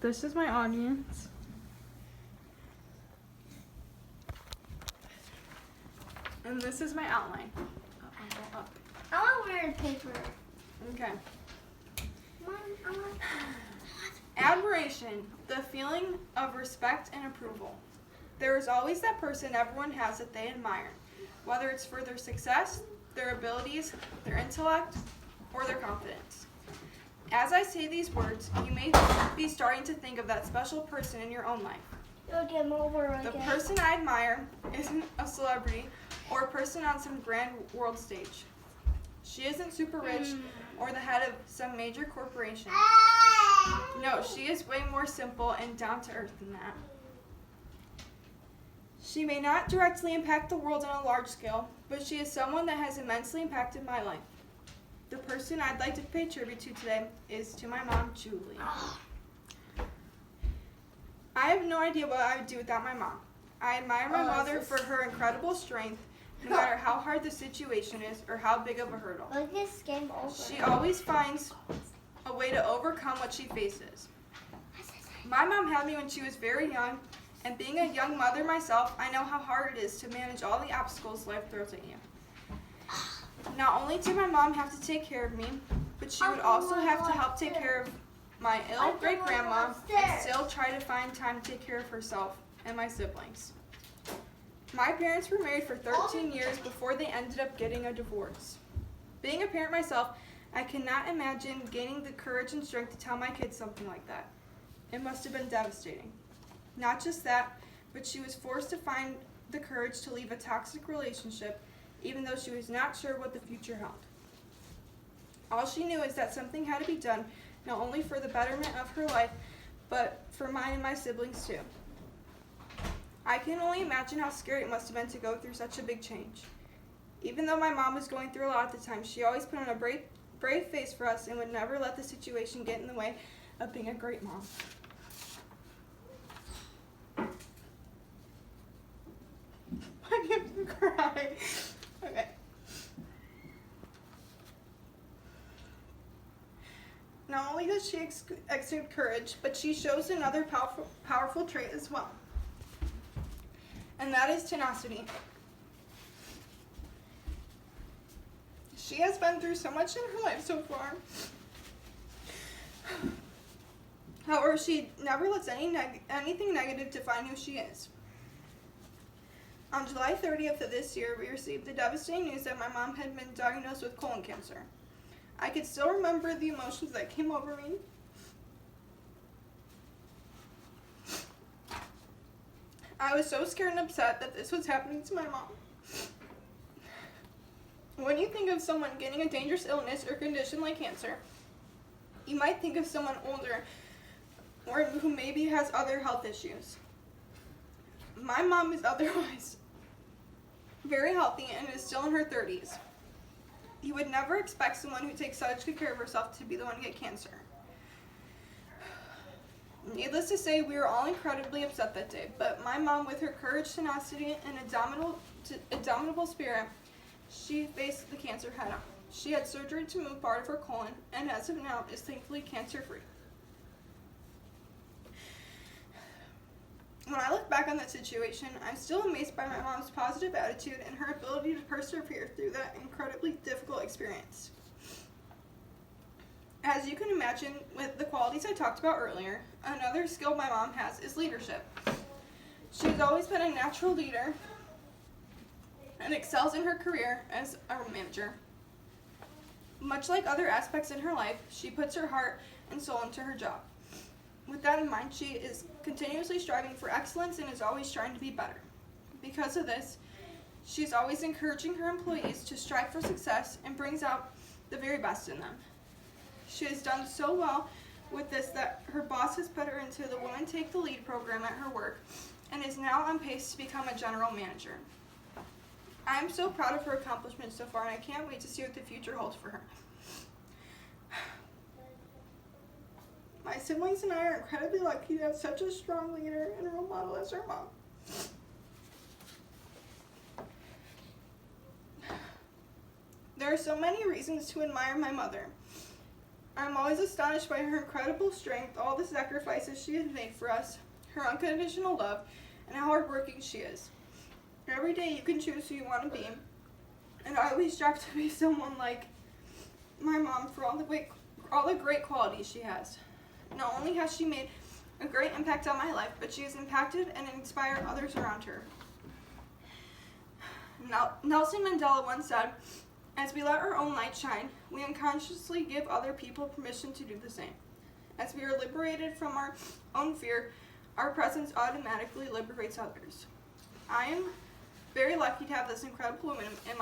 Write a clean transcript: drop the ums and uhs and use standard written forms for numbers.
This is my audience. And this is my outline. Up. I want weird paper. Okay. I want Admiration, the feeling of respect and approval. There is always that person everyone has that they admire, whether it's for their success, their abilities, their intellect, or their confidence. As I say these words, you may be starting to think of that special person in your own life. You'll get them over again. The person I admire isn't a celebrity or a person on some grand world stage. She isn't super rich or the head of some major corporation. No, she is way more simple and down to earth than that. She may not directly impact the world on a large scale, but she is someone that has immensely impacted my life. The person I'd like to pay tribute to today is to my mom, Julie. I have no idea what I would do without my mom. I admire my mother for her incredible strength, no matter how hard the situation is or how big of a hurdle. Look, this game over. She always finds a way to overcome what she faces. My mom had me when she was very young, and being a young mother myself, I know how hard it is to manage all the obstacles life throws at you. Not only did my mom have to take care of me, but she would also have to help take care of my ill great-grandma and still try to find time to take care of herself and my siblings. My parents were married for 13 years before they ended up getting a divorce. Being a parent myself, I cannot imagine gaining the courage and strength to tell my kids something like that. It must have been devastating. Not just that, but she was forced to find the courage to leave a toxic relationship, even though she was not sure what the future held. All she knew is that something had to be done, not only for the betterment of her life, but for mine and my siblings too. I can only imagine how scary it must have been to go through such a big change. Even though my mom was going through a lot at the time, she always put on a brave face for us and would never let the situation get in the way of being a great mom. I have to cry. Okay. Not only does she exude courage, but she shows another powerful trait as well. And that is tenacity. She has been through so much in her life so far. However, she never lets anything negative define who she is. On July 30th of this year, we received the devastating news that my mom had been diagnosed with colon cancer. I could still remember the emotions that came over me. I was so scared and upset that this was happening to my mom. When you think of someone getting a dangerous illness or condition like cancer, you might think of someone older or who maybe has other health issues. My mom is otherwise very healthy and is still in her 30s. You would never expect someone who takes such good care of herself to be the one to get cancer. Needless to say, we were all incredibly upset that day, but my mom, with her courage, tenacity, and indomitable spirit, she faced the cancer head on. She had surgery to move part of her colon, and as of now, is thankfully cancer-free. When I look back on that situation, I'm still amazed by my mom's positive attitude and her ability to persevere through that incredibly difficult experience. As you can imagine, with the qualities I talked about earlier, another skill my mom has is leadership. She's always been a natural leader and excels in her career as a manager. Much like other aspects in her life, she puts her heart and soul into her job. With that in mind, she is continuously striving for excellence and is always trying to be better. Because of this, she's always encouraging her employees to strive for success and brings out the very best in them. She has done so well with this that her boss has put her into the Women Take the Lead program at her work and is now on pace to become a general manager. I am so proud of her accomplishments so far, and I can't wait to see what the future holds for her. My siblings and I are incredibly lucky to have such a strong leader and role model as our mom. There are so many reasons to admire my mother. I'm always astonished by her incredible strength, all the sacrifices she has made for us, her unconditional love, and how hardworking she is. Every day you can choose who you want to be, and I always strive to be someone like my mom for all the great qualities she has. Not only has she made a great impact on my life, but she has impacted and inspired others around her. Nelson Mandela once said, "As we let our own light shine, we unconsciously give other people permission to do the same. As we are liberated from our own fear, our presence automatically liberates others." I am very lucky to have this incredible woman in my